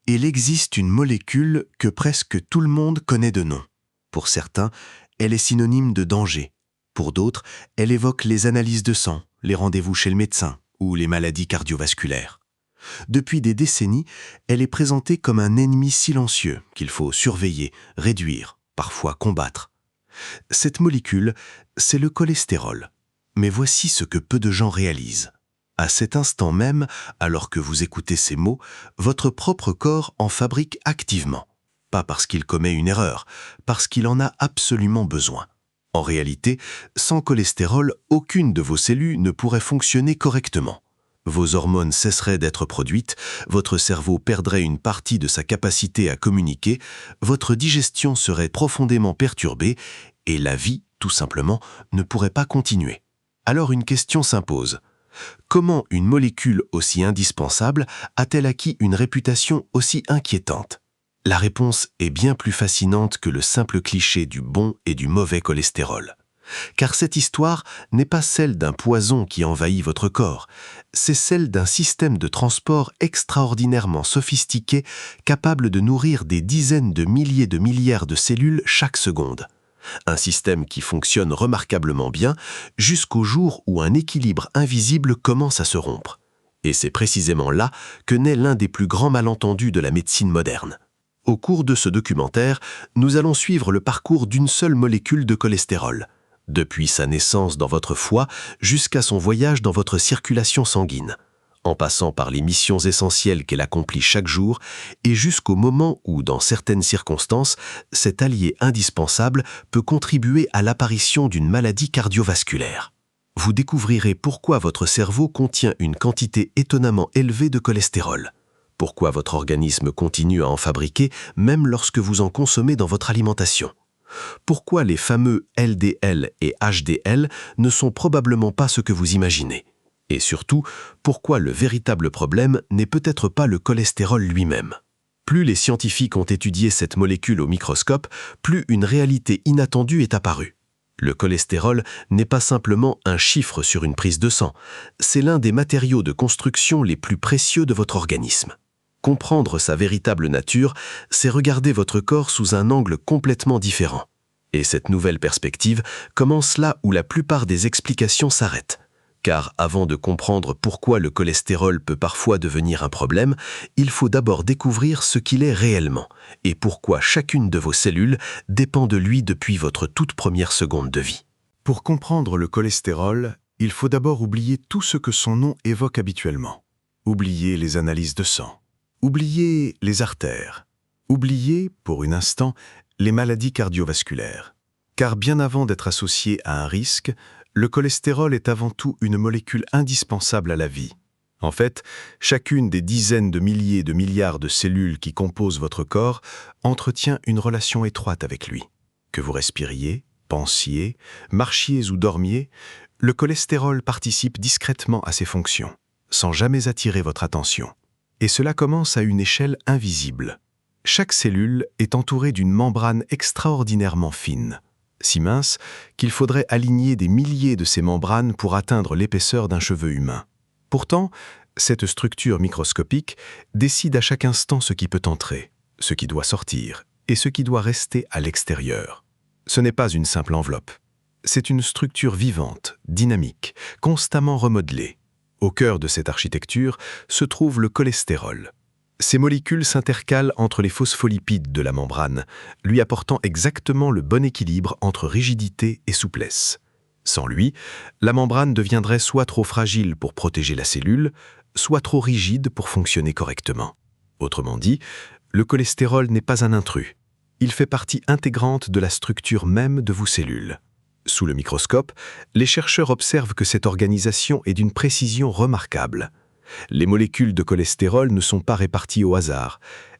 Il existe une molécule que presque tout le monde connaît de nom. Pour certains, elle est synonyme de danger. Pour d'autres, elle évoque les analyses de sang, les rendez-vous chez le médecin ou les maladies cardiovasculaires. Depuis des décennies, elle est présentée comme un ennemi silencieux qu'il faut surveiller, réduire, parfois combattre. Cette molécule, c'est le cholestérol. Mais voici ce que peu de gens réalisent. À cet instant même, alors que vous écoutez ces mots, votre propre corps en fabrique activement. Pas parce qu'il commet une erreur, parce qu'il en a absolument besoin. En réalité, sans cholestérol, aucune de vos cellules ne pourrait fonctionner correctement. Vos hormones cesseraient d'être produites, votre cerveau perdrait une partie de sa capacité à communiquer, votre digestion serait profondément perturbée et la vie, tout simplement, ne pourrait pas continuer. Alors une question s'impose. Comment une molécule aussi indispensable a-t-elle acquis une réputation aussi inquiétante? La réponse est bien plus fascinante que le simple cliché du bon et du mauvais cholestérol. Car cette histoire n'est pas celle d'un poison qui envahit votre corps, c'est celle d'un système de transport extraordinairement sophistiqué capable de nourrir des dizaines de milliers de milliards de cellules chaque seconde. Un système qui fonctionne remarquablement bien jusqu'au jour où un équilibre invisible commence à se rompre. Et c'est précisément là que naît l'un des plus grands malentendus de la médecine moderne. Au cours de ce documentaire, nous allons suivre le parcours d'une seule molécule de cholestérol, depuis sa naissance dans votre foie jusqu'à son voyage dans votre circulation sanguine, en passant par les missions essentielles qu'elle accomplit chaque jour et jusqu'au moment où, dans certaines circonstances, cet allié indispensable peut contribuer à l'apparition d'une maladie cardiovasculaire. Vous découvrirez pourquoi votre cerveau contient une quantité étonnamment élevée de cholestérol, pourquoi votre organisme continue à en fabriquer même lorsque vous en consommez dans votre alimentation, pourquoi les fameux LDL et HDL ne sont probablement pas ce que vous imaginez, et surtout, pourquoi le véritable problème n'est peut-être pas le cholestérol lui-même. Plus les scientifiques ont étudié cette molécule au microscope, plus une réalité inattendue est apparue. Le cholestérol n'est pas simplement un chiffre sur une prise de sang, c'est l'un des matériaux de construction les plus précieux de votre organisme. Comprendre sa véritable nature, c'est regarder votre corps sous un angle complètement différent. Et cette nouvelle perspective commence là où la plupart des explications s'arrêtent. Car avant de comprendre pourquoi le cholestérol peut parfois devenir un problème, il faut d'abord découvrir ce qu'il est réellement et pourquoi chacune de vos cellules dépend de lui depuis votre toute première seconde de vie. Pour comprendre le cholestérol, il faut d'abord oublier tout ce que son nom évoque habituellement. Oublier les analyses de sang. Oubliez les artères. Oubliez, pour un instant, les maladies cardiovasculaires. Car bien avant d'être associé à un risque, le cholestérol est avant tout une molécule indispensable à la vie. En fait, chacune des dizaines de milliers de milliards de cellules qui composent votre corps entretient une relation étroite avec lui. Que vous respiriez, pensiez, marchiez ou dormiez, le cholestérol participe discrètement à ses fonctions, sans jamais attirer votre attention. Et cela commence à une échelle invisible. Chaque cellule est entourée d'une membrane extraordinairement fine, si mince qu'il faudrait aligner des milliers de ces membranes pour atteindre l'épaisseur d'un cheveu humain. Pourtant, cette structure microscopique décide à chaque instant ce qui peut entrer, ce qui doit sortir et ce qui doit rester à l'extérieur. Ce n'est pas une simple enveloppe. C'est une structure vivante, dynamique, constamment remodelée. Au cœur de cette architecture se trouve le cholestérol. Ces molécules s'intercalent entre les phospholipides de la membrane, lui apportant exactement le bon équilibre entre rigidité et souplesse. Sans lui, la membrane deviendrait soit trop fragile pour protéger la cellule, soit trop rigide pour fonctionner correctement. Autrement dit, le cholestérol n'est pas un intrus. Il fait partie intégrante de la structure même de vos cellules. Sous le microscope, les chercheurs observent que cette organisation est d'une précision remarquable. Les molécules de cholestérol ne sont pas réparties au hasard.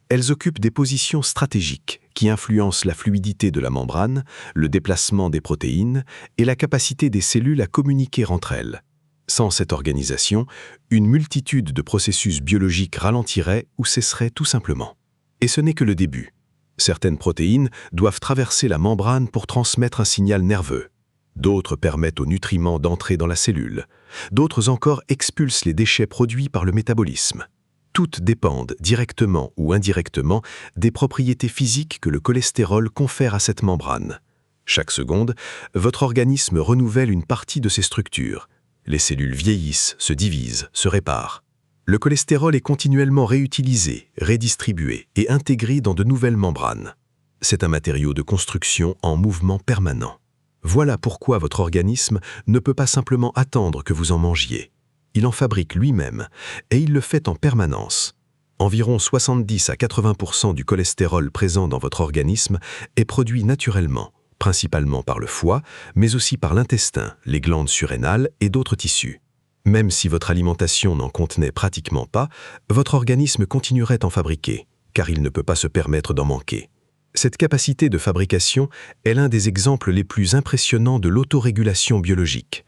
Elles occupent des positions stratégiques qui influencent la fluidité de la membrane, le déplacement des protéines et la capacité des cellules à communiquer entre elles. Sans cette organisation, une multitude de processus biologiques ralentirait ou cesserait tout simplement. Et ce n'est que le début. Certaines protéines doivent traverser la membrane pour transmettre un signal nerveux. D'autres permettent aux nutriments d'entrer dans la cellule. D'autres encore expulsent les déchets produits par le métabolisme. Toutes dépendent, directement ou indirectement, des propriétés physiques que le cholestérol confère à cette membrane. Chaque seconde, votre organisme renouvelle une partie de ses structures. Les cellules vieillissent, se divisent, se réparent. Le cholestérol est continuellement réutilisé, redistribué et intégré dans de nouvelles membranes. C'est un matériau de construction en mouvement permanent. Voilà pourquoi votre organisme ne peut pas simplement attendre que vous en mangiez. Il en fabrique lui-même et il le fait en permanence. Environ 70 à 80% du cholestérol présent dans votre organisme est produit naturellement, principalement par le foie, mais aussi par l'intestin, les glandes surrénales et d'autres tissus. Même si votre alimentation n'en contenait pratiquement pas, votre organisme continuerait en fabriquer, car il ne peut pas se permettre d'en manquer. Cette capacité de fabrication est l'un des exemples les plus impressionnants de l'autorégulation biologique.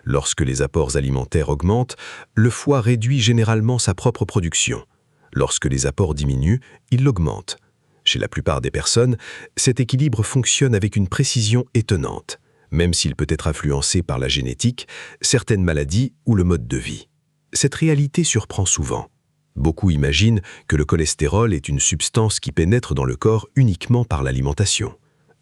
Lorsque les apports alimentaires augmentent, le foie réduit généralement sa propre production. Lorsque les apports diminuent, il l'augmente. Chez la plupart des personnes, cet équilibre fonctionne avec une précision étonnante, même s'il peut être influencé par la génétique, certaines maladies ou le mode de vie. Cette réalité surprend souvent. Beaucoup imaginent que le cholestérol est une substance qui pénètre dans le corps uniquement par l'alimentation.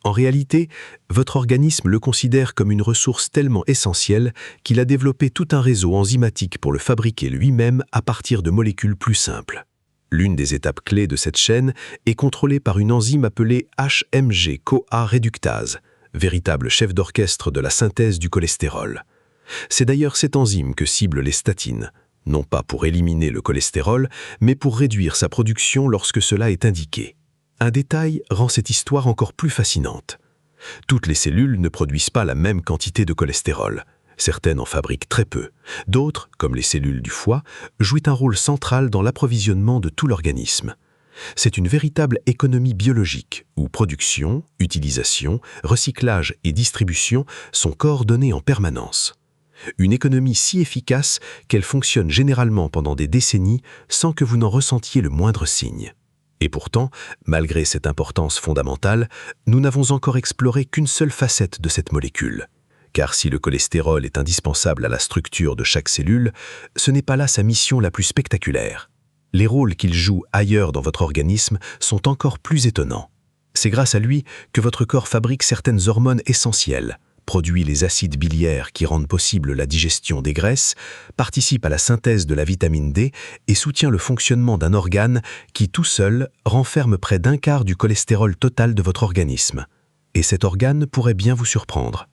En réalité, votre organisme le considère comme une ressource tellement essentielle qu'il a développé tout un réseau enzymatique pour le fabriquer lui-même à partir de molécules plus simples. L'une des étapes clés de cette chaîne est contrôlée par une enzyme appelée HMG-CoA réductase, véritable chef d'orchestre de la synthèse du cholestérol. C'est d'ailleurs cette enzyme que ciblent les statines, non pas pour éliminer le cholestérol, mais pour réduire sa production lorsque cela est indiqué. Un détail rend cette histoire encore plus fascinante. Toutes les cellules ne produisent pas la même quantité de cholestérol. Certaines en fabriquent très peu. D'autres, comme les cellules du foie, jouent un rôle central dans l'approvisionnement de tout l'organisme. C'est une véritable économie biologique où production, utilisation, recyclage et distribution sont coordonnés en permanence. Une économie si efficace qu'elle fonctionne généralement pendant des décennies sans que vous n'en ressentiez le moindre signe. Et pourtant, malgré cette importance fondamentale, nous n'avons encore exploré qu'une seule facette de cette molécule. Car si le cholestérol est indispensable à la structure de chaque cellule, ce n'est pas là sa mission la plus spectaculaire. Les rôles qu'il joue ailleurs dans votre organisme sont encore plus étonnants. C'est grâce à lui que votre corps fabrique certaines hormones essentielles, produit les acides biliaires qui rendent possible la digestion des graisses, participe à la synthèse de la vitamine D et soutient le fonctionnement d'un organe qui, tout seul, renferme près d'un quart du cholestérol total de votre organisme. Et cet organe pourrait bien vous surprendre.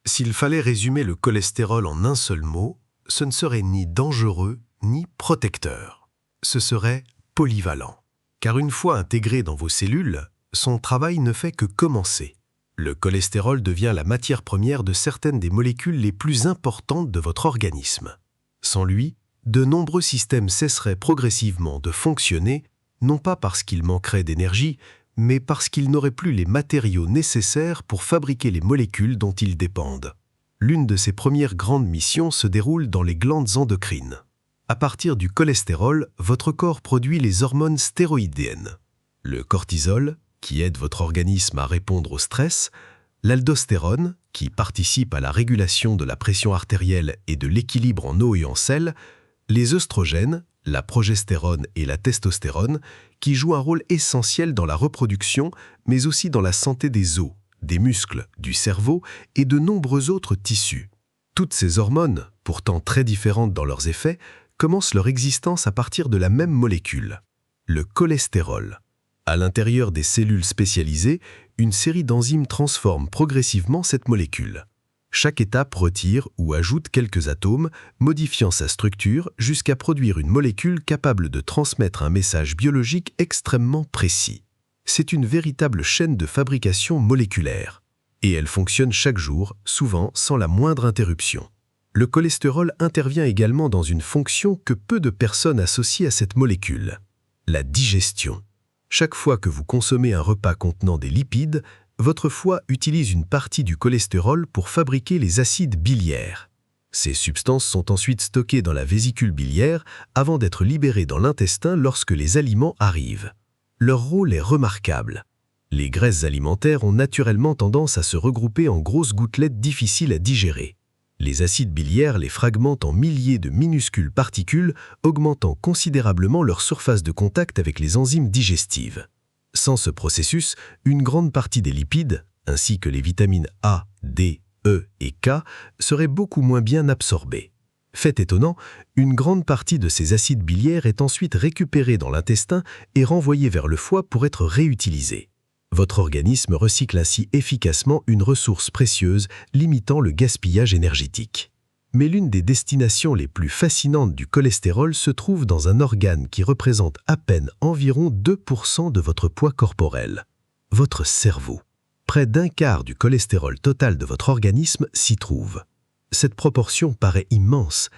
S'il fallait résumer le cholestérol en un seul mot, ce ne serait ni dangereux ni protecteur. Ce serait polyvalent. Car une fois intégré dans vos cellules, son travail ne fait que commencer. Le cholestérol devient la matière première de certaines des molécules les plus importantes de votre organisme. Sans lui, de nombreux systèmes cesseraient progressivement de fonctionner, non pas parce qu'ils manqueraient d'énergie, mais parce qu'ils n'auraient plus les matériaux nécessaires pour fabriquer les molécules dont ils dépendent. L'une de ses premières grandes missions se déroule dans les glandes endocrines. À partir du cholestérol, votre corps produit les hormones stéroïdiennes. Le cortisol, qui aide votre organisme à répondre au stress, l'aldostérone, qui participe à la régulation de la pression artérielle et de l'équilibre en eau et en sel, les œstrogènes, la progestérone et la testostérone, qui jouent un rôle essentiel dans la reproduction, mais aussi dans la santé des os, des muscles, du cerveau et de nombreux autres tissus. Toutes ces hormones, pourtant très différentes dans leurs effets, commencent leur existence à partir de la même molécule, le cholestérol. À l'intérieur des cellules spécialisées, une série d'enzymes transforme progressivement cette molécule. Chaque étape retire ou ajoute quelques atomes, modifiant sa structure jusqu'à produire une molécule capable de transmettre un message biologique extrêmement précis. C'est une véritable chaîne de fabrication moléculaire. Et elle fonctionne chaque jour, souvent sans la moindre interruption. Le cholestérol intervient également dans une fonction que peu de personnes associent à cette molécule, la digestion. Chaque fois que vous consommez un repas contenant des lipides, votre foie utilise une partie du cholestérol pour fabriquer les acides biliaires. Ces substances sont ensuite stockées dans la vésicule biliaire avant d'être libérées dans l'intestin lorsque les aliments arrivent. Leur rôle est remarquable. Les graisses alimentaires ont naturellement tendance à se regrouper en grosses gouttelettes difficiles à digérer. Les acides biliaires les fragmentent en milliers de minuscules particules, augmentant considérablement leur surface de contact avec les enzymes digestives. Sans ce processus, une grande partie des lipides, ainsi que les vitamines A, D, E et K, seraient beaucoup moins bien absorbées. Fait étonnant, une grande partie de ces acides biliaires est ensuite récupérée dans l'intestin et renvoyée vers le foie pour être réutilisée. Votre organisme recycle ainsi efficacement une ressource précieuse, limitant le gaspillage énergétique. Mais l'une des destinations les plus fascinantes du cholestérol se trouve dans un organe qui représente à peine environ 2% de votre poids corporel. Votre cerveau. Près d'un quart du cholestérol total de votre organisme s'y trouve. Cette proportion paraît immense,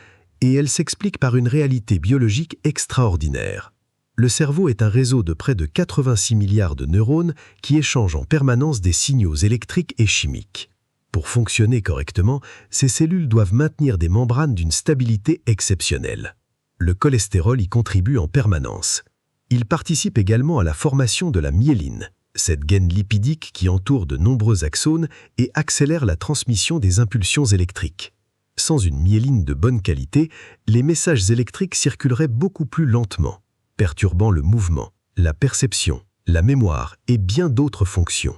et elle s'explique par une réalité biologique extraordinaire. Le cerveau est un réseau de près de 86 milliards de neurones qui échangent en permanence des signaux électriques et chimiques. Pour fonctionner correctement, ces cellules doivent maintenir des membranes d'une stabilité exceptionnelle. Le cholestérol y contribue en permanence. Il participe également à la formation de la myéline, cette gaine lipidique qui entoure de nombreux axones et accélère la transmission des impulsions électriques. Sans une myéline de bonne qualité, les messages électriques circuleraient beaucoup plus lentement, perturbant le mouvement, la perception, la mémoire et bien d'autres fonctions.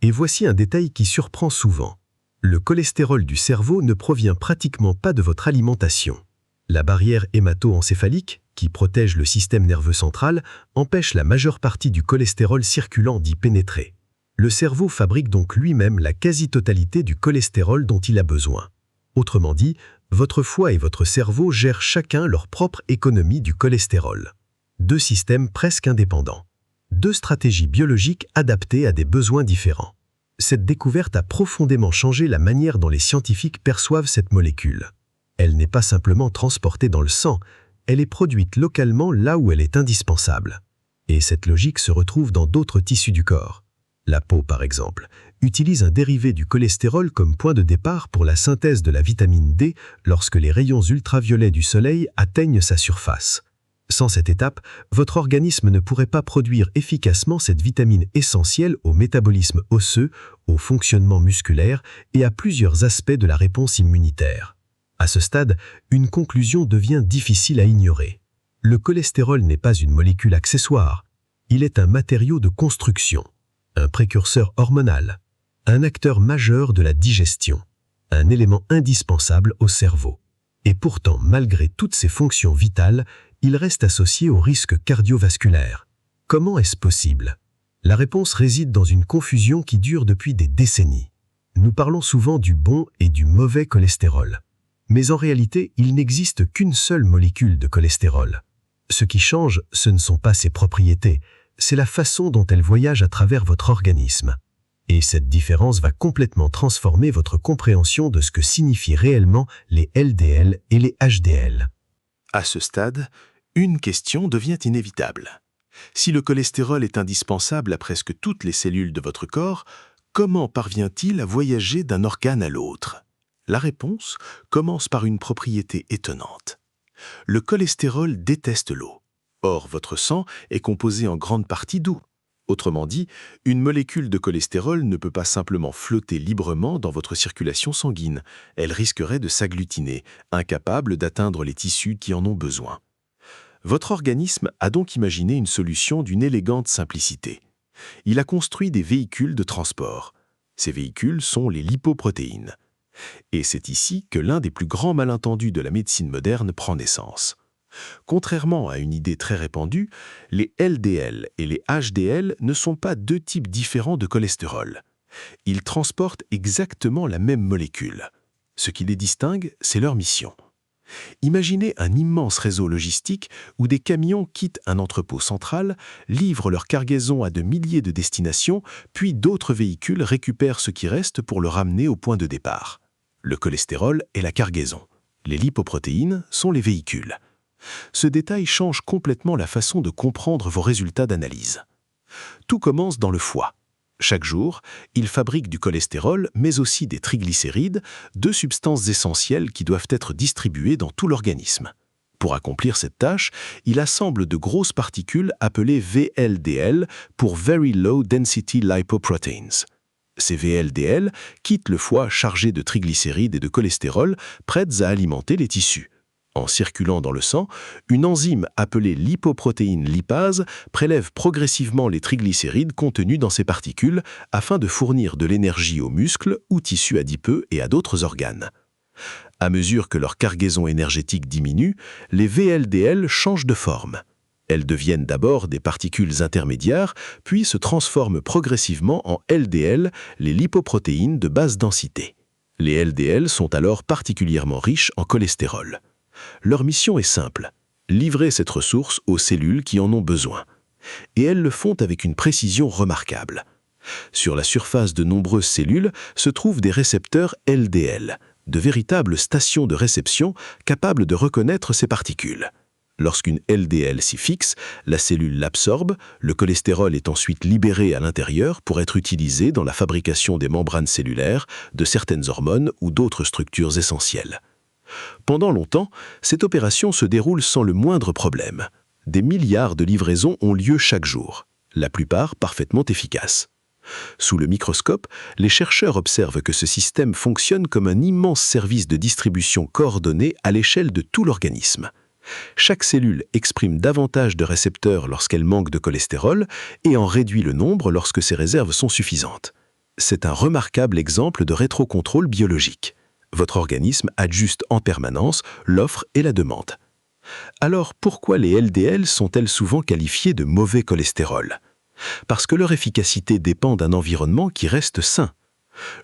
Et voici un détail qui surprend souvent. Le cholestérol du cerveau ne provient pratiquement pas de votre alimentation. La barrière hémato-encéphalique, qui protège le système nerveux central, empêche la majeure partie du cholestérol circulant d'y pénétrer. Le cerveau fabrique donc lui-même la quasi-totalité du cholestérol dont il a besoin. Autrement dit, votre foie et votre cerveau gèrent chacun leur propre économie du cholestérol. Deux systèmes presque indépendants. Deux stratégies biologiques adaptées à des besoins différents. Cette découverte a profondément changé la manière dont les scientifiques perçoivent cette molécule. Elle n'est pas simplement transportée dans le sang, elle est produite localement là où elle est indispensable. Et cette logique se retrouve dans d'autres tissus du corps. La peau, par exemple, utilise un dérivé du cholestérol comme point de départ pour la synthèse de la vitamine D lorsque les rayons ultraviolets du soleil atteignent sa surface. Sans cette étape, votre organisme ne pourrait pas produire efficacement cette vitamine essentielle au métabolisme osseux, au fonctionnement musculaire et à plusieurs aspects de la réponse immunitaire. À ce stade, une conclusion devient difficile à ignorer. Le cholestérol n'est pas une molécule accessoire. Il est un matériau de construction, un précurseur hormonal, un acteur majeur de la digestion, un élément indispensable au cerveau. Et pourtant, malgré toutes ces fonctions vitales, il reste associé au risque cardiovasculaire. Comment est-ce possible? La réponse réside dans une confusion qui dure depuis des décennies. Nous parlons souvent du bon et du mauvais cholestérol. Mais en réalité, il n'existe qu'une seule molécule de cholestérol. Ce qui change, ce ne sont pas ses propriétés, c'est la façon dont elle voyage à travers votre organisme. Et cette différence va complètement transformer votre compréhension de ce que signifient réellement les LDL et les HDL. À ce stade, une question devient inévitable. Si le cholestérol est indispensable à presque toutes les cellules de votre corps, comment parvient-il à voyager d'un organe à l'autre? La réponse commence par une propriété étonnante. Le cholestérol déteste l'eau. Or, votre sang est composé en grande partie d'eau. Autrement dit, une molécule de cholestérol ne peut pas simplement flotter librement dans votre circulation sanguine. Elle risquerait de s'agglutiner, incapable d'atteindre les tissus qui en ont besoin. Votre organisme a donc imaginé une solution d'une élégante simplicité. Il a construit des véhicules de transport. Ces véhicules sont les lipoprotéines. Et c'est ici que l'un des plus grands malentendus de la médecine moderne prend naissance. Contrairement à une idée très répandue, les LDL et les HDL ne sont pas deux types différents de cholestérol. Ils transportent exactement la même molécule. Ce qui les distingue, c'est leur mission. Imaginez un immense réseau logistique où des camions quittent un entrepôt central, livrent leur cargaison à de milliers de destinations, puis d'autres véhicules récupèrent ce qui reste pour le ramener au point de départ. Le cholestérol est la cargaison. Les lipoprotéines sont les véhicules. Ce détail change complètement la façon de comprendre vos résultats d'analyse. Tout commence dans le foie. Chaque jour, il fabrique du cholestérol, mais aussi des triglycérides, deux substances essentielles qui doivent être distribuées dans tout l'organisme. Pour accomplir cette tâche, il assemble de grosses particules appelées VLDL pour Very Low Density Lipoproteins. Ces VLDL quittent le foie chargé de triglycérides et de cholestérol, prêtes à alimenter les tissus. En circulant dans le sang, une enzyme appelée lipoprotéine lipase prélève progressivement les triglycérides contenus dans ces particules afin de fournir de l'énergie aux muscles, aux tissus adipeux et à d'autres organes. À mesure que leur cargaison énergétique diminue, les VLDL changent de forme. Elles deviennent d'abord des particules intermédiaires, puis se transforment progressivement en LDL, les lipoprotéines de basse densité. Les LDL sont alors particulièrement riches en cholestérol. Leur mission est simple, livrer cette ressource aux cellules qui en ont besoin. Et elles le font avec une précision remarquable. Sur la surface de nombreuses cellules se trouvent des récepteurs LDL, de véritables stations de réception capables de reconnaître ces particules. Lorsqu'une LDL s'y fixe, la cellule l'absorbe, le cholestérol est ensuite libéré à l'intérieur pour être utilisé dans la fabrication des membranes cellulaires, de certaines hormones ou d'autres structures essentielles. Pendant longtemps, cette opération se déroule sans le moindre problème. Des milliards de livraisons ont lieu chaque jour, la plupart parfaitement efficaces. Sous le microscope, les chercheurs observent que ce système fonctionne comme un immense service de distribution coordonné à l'échelle de tout l'organisme. Chaque cellule exprime davantage de récepteurs lorsqu'elle manque de cholestérol et en réduit le nombre lorsque ses réserves sont suffisantes. C'est un remarquable exemple de rétrocontrôle biologique. Votre organisme ajuste en permanence l'offre et la demande. Alors pourquoi les LDL sont-elles souvent qualifiées de mauvais cholestérol ? Parce que leur efficacité dépend d'un environnement qui reste sain.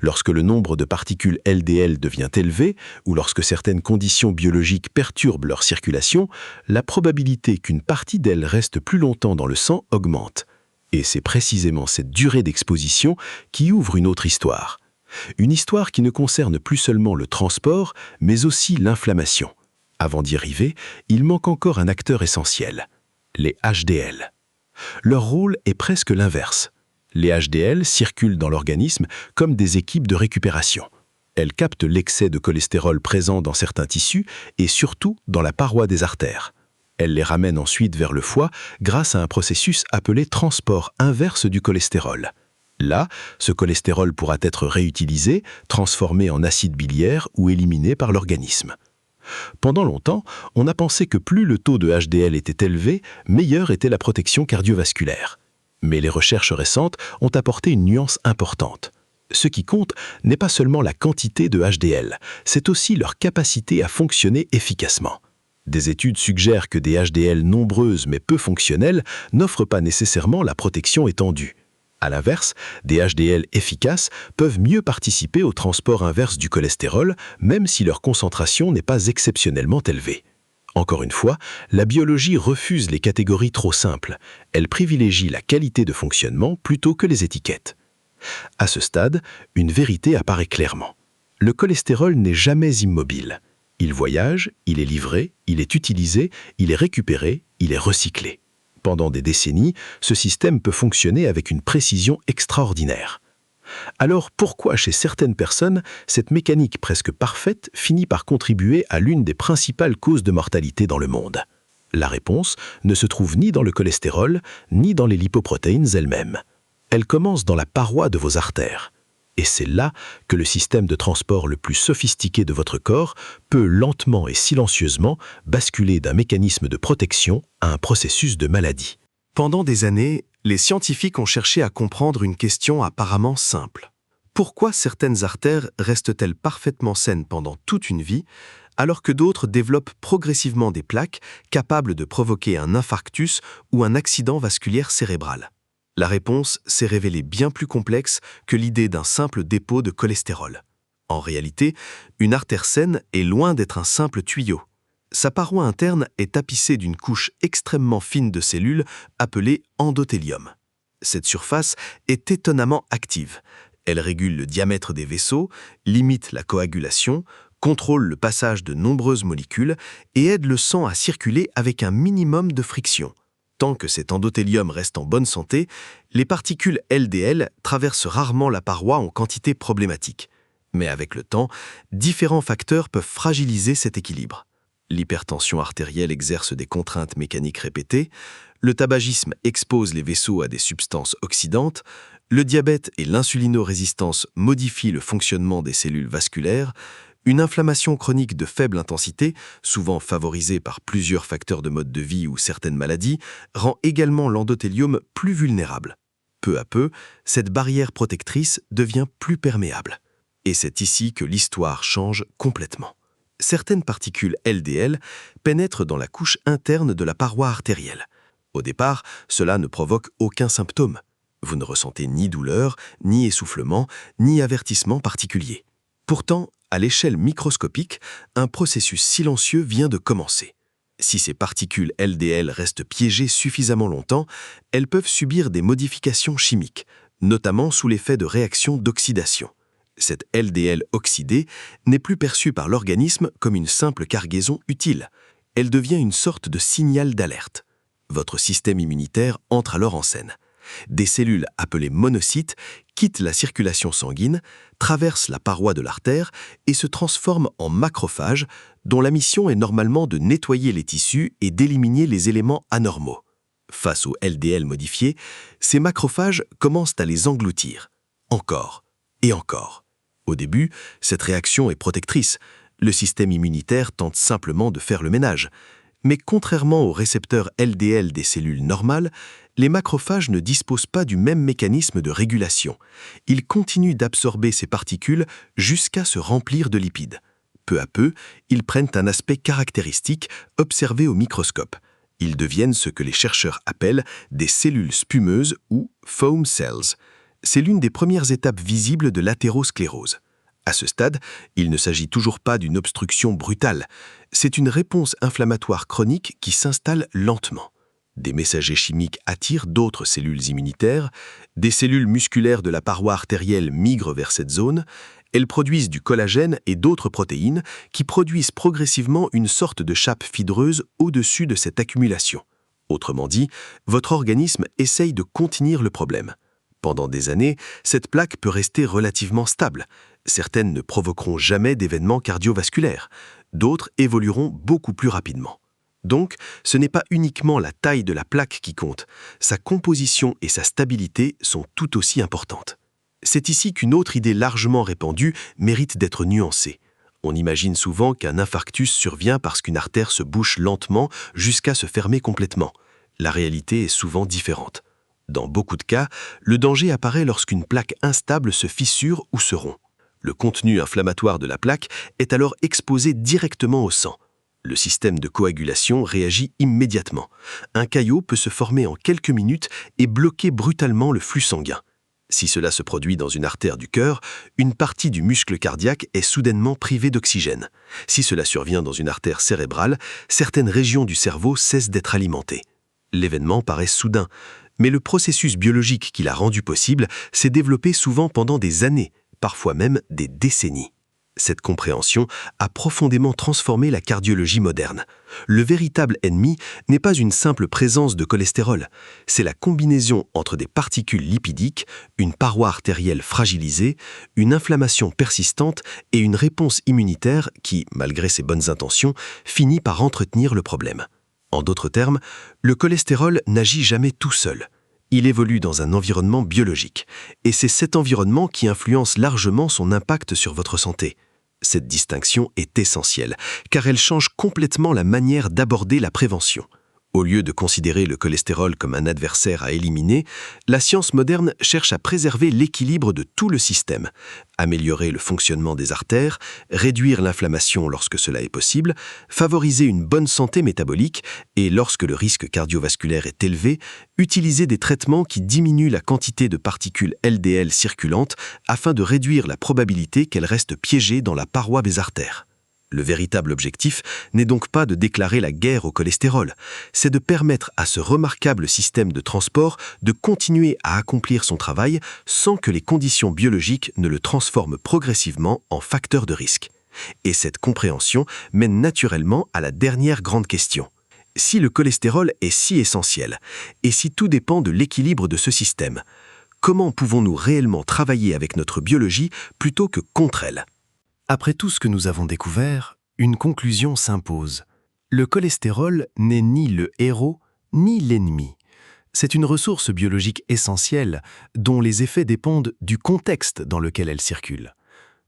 Lorsque le nombre de particules LDL devient élevé ou lorsque certaines conditions biologiques perturbent leur circulation, la probabilité qu'une partie d'elles reste plus longtemps dans le sang augmente. Et c'est précisément cette durée d'exposition qui ouvre une autre histoire. Une histoire qui ne concerne plus seulement le transport, mais aussi l'inflammation. Avant d'y arriver, il manque encore un acteur essentiel, les HDL. Leur rôle est presque l'inverse. Les HDL circulent dans l'organisme comme des équipes de récupération. Elles captent l'excès de cholestérol présent dans certains tissus et surtout dans la paroi des artères. Elles les ramènent ensuite vers le foie grâce à un processus appelé transport inverse du cholestérol. Là, ce cholestérol pourra être réutilisé, transformé en acide biliaire ou éliminé par l'organisme. Pendant longtemps, on a pensé que plus le taux de HDL était élevé, meilleure était la protection cardiovasculaire. Mais les recherches récentes ont apporté une nuance importante. Ce qui compte n'est pas seulement la quantité de HDL, c'est aussi leur capacité à fonctionner efficacement. Des études suggèrent que des HDL nombreuses mais peu fonctionnelles n'offrent pas nécessairement la protection étendue. À l'inverse, des HDL efficaces peuvent mieux participer au transport inverse du cholestérol, même si leur concentration n'est pas exceptionnellement élevée. Encore une fois, la biologie refuse les catégories trop simples. Elle privilégie la qualité de fonctionnement plutôt que les étiquettes. À ce stade, une vérité apparaît clairement. Le cholestérol n'est jamais immobile. Il voyage, il est livré, il est utilisé, il est récupéré, il est recyclé. Pendant des décennies, ce système peut fonctionner avec une précision extraordinaire. Alors pourquoi chez certaines personnes, cette mécanique presque parfaite finit par contribuer à l'une des principales causes de mortalité dans le monde ? La réponse ne se trouve ni dans le cholestérol, ni dans les lipoprotéines elles-mêmes. Elle commence dans la paroi de vos artères. Et c'est là que le système de transport le plus sophistiqué de votre corps peut lentement et silencieusement basculer d'un mécanisme de protection à un processus de maladie. Pendant des années, les scientifiques ont cherché à comprendre une question apparemment simple. Pourquoi certaines artères restent-elles parfaitement saines pendant toute une vie, alors que d'autres développent progressivement des plaques capables de provoquer un infarctus ou un accident vasculaire cérébral ? La réponse s'est révélée bien plus complexe que l'idée d'un simple dépôt de cholestérol. En réalité, une artère saine est loin d'être un simple tuyau. Sa paroi interne est tapissée d'une couche extrêmement fine de cellules appelée endothélium. Cette surface est étonnamment active. Elle régule le diamètre des vaisseaux, limite la coagulation, contrôle le passage de nombreuses molécules et aide le sang à circuler avec un minimum de friction. Tant que cet endothélium reste en bonne santé, les particules LDL traversent rarement la paroi en quantité problématique. Mais avec le temps, différents facteurs peuvent fragiliser cet équilibre. L'hypertension artérielle exerce des contraintes mécaniques répétées, le tabagisme expose les vaisseaux à des substances oxydantes, Le diabète et l'insulinorésistance modifient le fonctionnement des cellules vasculaires. Une inflammation chronique de faible intensité, souvent favorisée par plusieurs facteurs de mode de vie ou certaines maladies, rend également l'endothélium plus vulnérable. Peu à peu, cette barrière protectrice devient plus perméable. Et c'est ici que l'histoire change complètement. Certaines particules LDL pénètrent dans la couche interne de la paroi artérielle. Au départ, cela ne provoque aucun symptôme. Vous ne ressentez ni douleur, ni essoufflement, ni avertissement particulier. Pourtant, à l'échelle microscopique, un processus silencieux vient de commencer. Si ces particules LDL restent piégées suffisamment longtemps, elles peuvent subir des modifications chimiques, notamment sous l'effet de réactions d'oxydation. Cette LDL oxydée n'est plus perçue par l'organisme comme une simple cargaison utile. Elle devient une sorte de signal d'alerte. Votre système immunitaire entre alors en scène. Des cellules appelées monocytes quittent la circulation sanguine, traversent la paroi de l'artère et se transforment en macrophages dont la mission est normalement de nettoyer les tissus et d'éliminer les éléments anormaux. Face aux LDL modifiés, ces macrophages commencent à les engloutir. Encore et encore. Au début, cette réaction est protectrice. Le système immunitaire tente simplement de faire le ménage. Mais contrairement aux récepteurs LDL des cellules normales, les macrophages ne disposent pas du même mécanisme de régulation. Ils continuent d'absorber ces particules jusqu'à se remplir de lipides. Peu à peu, ils prennent un aspect caractéristique observé au microscope. Ils deviennent ce que les chercheurs appellent des cellules spumeuses ou foam cells. C'est l'une des premières étapes visibles de l'athérosclérose. À ce stade, il ne s'agit toujours pas d'une obstruction brutale. C'est une réponse inflammatoire chronique qui s'installe lentement. Des messagers chimiques attirent d'autres cellules immunitaires, des cellules musculaires de la paroi artérielle migrent vers cette zone, elles produisent du collagène et d'autres protéines qui produisent progressivement une sorte de chape fibreuse au-dessus de cette accumulation. Autrement dit, votre organisme essaye de contenir le problème. Pendant des années, cette plaque peut rester relativement stable. Certaines ne provoqueront jamais d'événements cardiovasculaires. D'autres évolueront beaucoup plus rapidement. Donc, ce n'est pas uniquement la taille de la plaque qui compte. Sa composition et sa stabilité sont tout aussi importantes. C'est ici qu'une autre idée largement répandue mérite d'être nuancée. On imagine souvent qu'un infarctus survient parce qu'une artère se bouche lentement jusqu'à se fermer complètement. La réalité est souvent différente. Dans beaucoup de cas, le danger apparaît lorsqu'une plaque instable se fissure ou se rompt. Le contenu inflammatoire de la plaque est alors exposé directement au sang. Le système de coagulation réagit immédiatement. Un caillot peut se former en quelques minutes et bloquer brutalement le flux sanguin. Si cela se produit dans une artère du cœur, une partie du muscle cardiaque est soudainement privée d'oxygène. Si cela survient dans une artère cérébrale, certaines régions du cerveau cessent d'être alimentées. L'événement paraît soudain, mais le processus biologique qui l'a rendu possible s'est développé souvent pendant des années, parfois même des décennies. Cette compréhension a profondément transformé la cardiologie moderne. Le véritable ennemi n'est pas une simple présence de cholestérol, c'est la combinaison entre des particules lipidiques, une paroi artérielle fragilisée, une inflammation persistante et une réponse immunitaire qui, malgré ses bonnes intentions, finit par entretenir le problème. En d'autres termes, le cholestérol n'agit jamais tout seul. Il évolue dans un environnement biologique, et c'est cet environnement qui influence largement son impact sur votre santé. Cette distinction est essentielle, car elle change complètement la manière d'aborder la prévention. Au lieu de considérer le cholestérol comme un adversaire à éliminer, la science moderne cherche à préserver l'équilibre de tout le système, améliorer le fonctionnement des artères, réduire l'inflammation lorsque cela est possible, favoriser une bonne santé métabolique et, lorsque le risque cardiovasculaire est élevé, utiliser des traitements qui diminuent la quantité de particules LDL circulantes afin de réduire la probabilité qu'elles restent piégées dans la paroi des artères. Le véritable objectif n'est donc pas de déclarer la guerre au cholestérol, c'est de permettre à ce remarquable système de transport de continuer à accomplir son travail sans que les conditions biologiques ne le transforment progressivement en facteur de risque. Et cette compréhension mène naturellement à la dernière grande question. Si le cholestérol est si essentiel, et si tout dépend de l'équilibre de ce système, comment pouvons-nous réellement travailler avec notre biologie plutôt que contre elle ? Après tout ce que nous avons découvert, une conclusion s'impose. Le cholestérol n'est ni le héros ni l'ennemi. C'est une ressource biologique essentielle dont les effets dépendent du contexte dans lequel elle circule.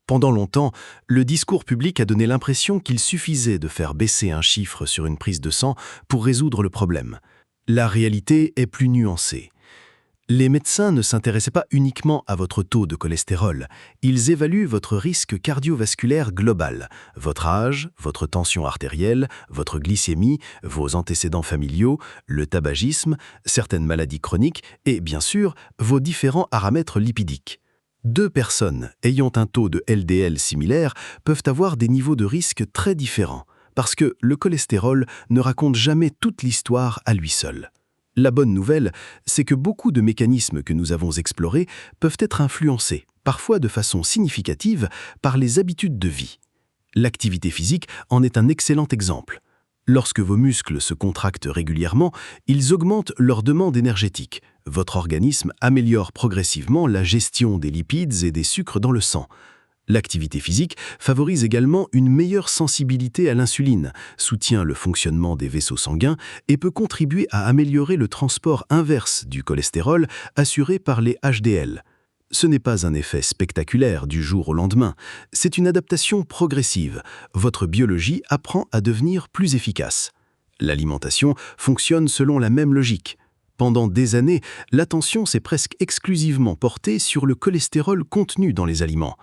Pendant longtemps, le discours public a donné l'impression qu'il suffisait de faire baisser un chiffre sur une prise de sang pour résoudre le problème. La réalité est plus nuancée. Les médecins ne s'intéressaient pas uniquement à votre taux de cholestérol, ils évaluent votre risque cardiovasculaire global, votre âge, votre tension artérielle, votre glycémie, vos antécédents familiaux, le tabagisme, certaines maladies chroniques et, bien sûr, vos différents paramètres lipidiques. Deux personnes ayant un taux de LDL similaire peuvent avoir des niveaux de risque très différents, parce que le cholestérol ne raconte jamais toute l'histoire à lui seul. La bonne nouvelle, c'est que beaucoup de mécanismes que nous avons explorés peuvent être influencés, parfois de façon significative, par les habitudes de vie. L'activité physique en est un excellent exemple. Lorsque vos muscles se contractent régulièrement, ils augmentent leur demande énergétique. Votre organisme améliore progressivement la gestion des lipides et des sucres dans le sang. L'activité physique favorise également une meilleure sensibilité à l'insuline, soutient le fonctionnement des vaisseaux sanguins et peut contribuer à améliorer le transport inverse du cholestérol assuré par les HDL. Ce n'est pas un effet spectaculaire du jour au lendemain, c'est une adaptation progressive. Votre biologie apprend à devenir plus efficace. L'alimentation fonctionne selon la même logique. Pendant des années, l'attention s'est presque exclusivement portée sur le cholestérol contenu dans les aliments.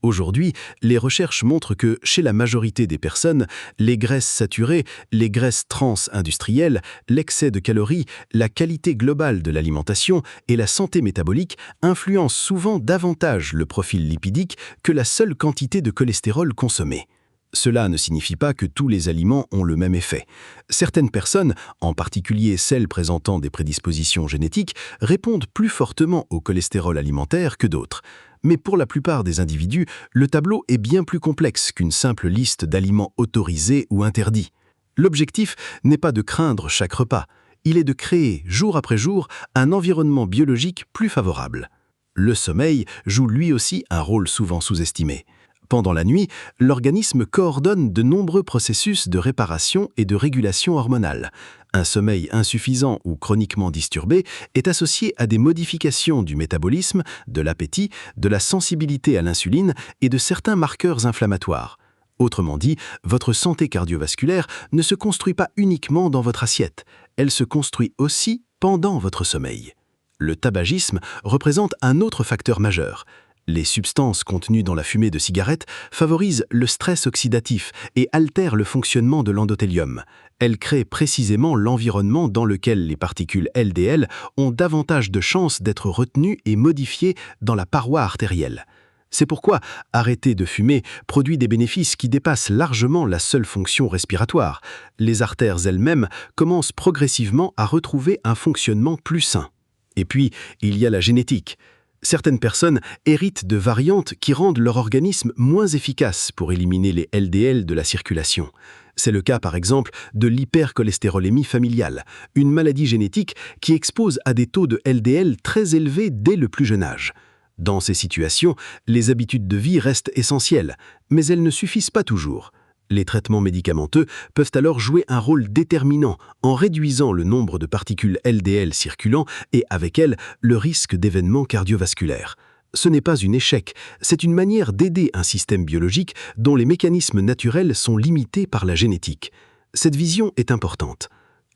Aujourd'hui, les recherches montrent que, chez la majorité des personnes, les graisses saturées, les graisses trans-industrielles, l'excès de calories, la qualité globale de l'alimentation et la santé métabolique influencent souvent davantage le profil lipidique que la seule quantité de cholestérol consommée. Cela ne signifie pas que tous les aliments ont le même effet. Certaines personnes, en particulier celles présentant des prédispositions génétiques, répondent plus fortement au cholestérol alimentaire que d'autres. Mais pour la plupart des individus, le tableau est bien plus complexe qu'une simple liste d'aliments autorisés ou interdits. L'objectif n'est pas de craindre chaque repas, il est de créer, jour après jour, un environnement biologique plus favorable. Le sommeil joue lui aussi un rôle souvent sous-estimé. Pendant la nuit, l'organisme coordonne de nombreux processus de réparation et de régulation hormonale. Un sommeil insuffisant ou chroniquement disturbé est associé à des modifications du métabolisme, de l'appétit, de la sensibilité à l'insuline et de certains marqueurs inflammatoires. Autrement dit, votre santé cardiovasculaire ne se construit pas uniquement dans votre assiette, elle se construit aussi pendant votre sommeil. Le tabagisme représente un autre facteur majeur. Les substances contenues dans la fumée de cigarettes favorisent le stress oxydatif et altèrent le fonctionnement de l'endothélium. Elles créent précisément l'environnement dans lequel les particules LDL ont davantage de chances d'être retenues et modifiées dans la paroi artérielle. C'est pourquoi arrêter de fumer produit des bénéfices qui dépassent largement la seule fonction respiratoire. Les artères elles-mêmes commencent progressivement à retrouver un fonctionnement plus sain. Et puis, il y a la génétique. Certaines personnes héritent de variantes qui rendent leur organisme moins efficace pour éliminer les LDL de la circulation. C'est le cas par exemple de l'hypercholestérolémie familiale, une maladie génétique qui expose à des taux de LDL très élevés dès le plus jeune âge. Dans ces situations, les habitudes de vie restent essentielles, mais elles ne suffisent pas toujours. Les traitements médicamenteux peuvent alors jouer un rôle déterminant en réduisant le nombre de particules LDL circulant et avec elles le risque d'événements cardiovasculaires. Ce n'est pas un échec, c'est une manière d'aider un système biologique dont les mécanismes naturels sont limités par la génétique. Cette vision est importante.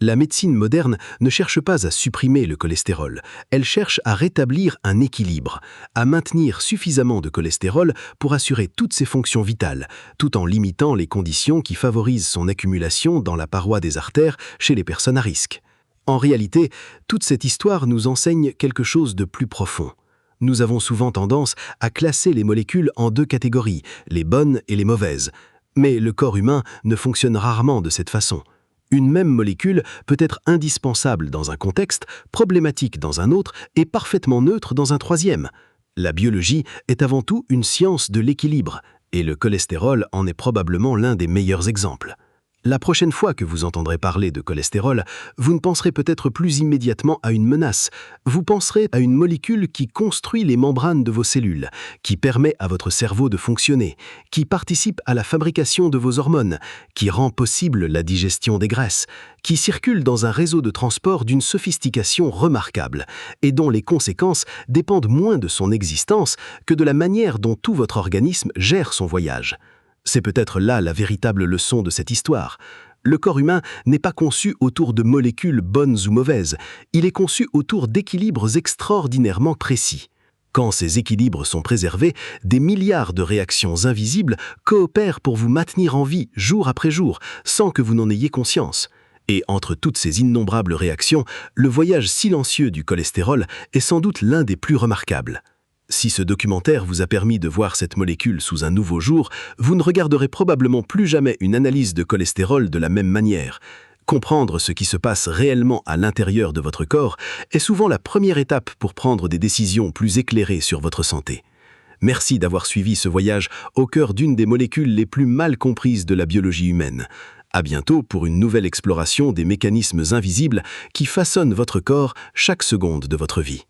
La médecine moderne ne cherche pas à supprimer le cholestérol, elle cherche à rétablir un équilibre, à maintenir suffisamment de cholestérol pour assurer toutes ses fonctions vitales, tout en limitant les conditions qui favorisent son accumulation dans la paroi des artères chez les personnes à risque. En réalité, toute cette histoire nous enseigne quelque chose de plus profond. Nous avons souvent tendance à classer les molécules en deux catégories, les bonnes et les mauvaises. Mais le corps humain ne fonctionne rarement de cette façon. Une même molécule peut être indispensable dans un contexte, problématique dans un autre et parfaitement neutre dans un troisième. La biologie est avant tout une science de l'équilibre, et le cholestérol en est probablement l'un des meilleurs exemples. La prochaine fois que vous entendrez parler de cholestérol, vous ne penserez peut-être plus immédiatement à une menace. Vous penserez à une molécule qui construit les membranes de vos cellules, qui permet à votre cerveau de fonctionner, qui participe à la fabrication de vos hormones, qui rend possible la digestion des graisses, qui circule dans un réseau de transport d'une sophistication remarquable et dont les conséquences dépendent moins de son existence que de la manière dont tout votre organisme gère son voyage. C'est peut-être là la véritable leçon de cette histoire. Le corps humain n'est pas conçu autour de molécules bonnes ou mauvaises, il est conçu autour d'équilibres extraordinairement précis. Quand ces équilibres sont préservés, des milliards de réactions invisibles coopèrent pour vous maintenir en vie jour après jour, sans que vous n'en ayez conscience. Et entre toutes ces innombrables réactions, le voyage silencieux du cholestérol est sans doute l'un des plus remarquables. Si ce documentaire vous a permis de voir cette molécule sous un nouveau jour, vous ne regarderez probablement plus jamais une analyse de cholestérol de la même manière. Comprendre ce qui se passe réellement à l'intérieur de votre corps est souvent la première étape pour prendre des décisions plus éclairées sur votre santé. Merci d'avoir suivi ce voyage au cœur d'une des molécules les plus mal comprises de la biologie humaine. À bientôt pour une nouvelle exploration des mécanismes invisibles qui façonnent votre corps chaque seconde de votre vie.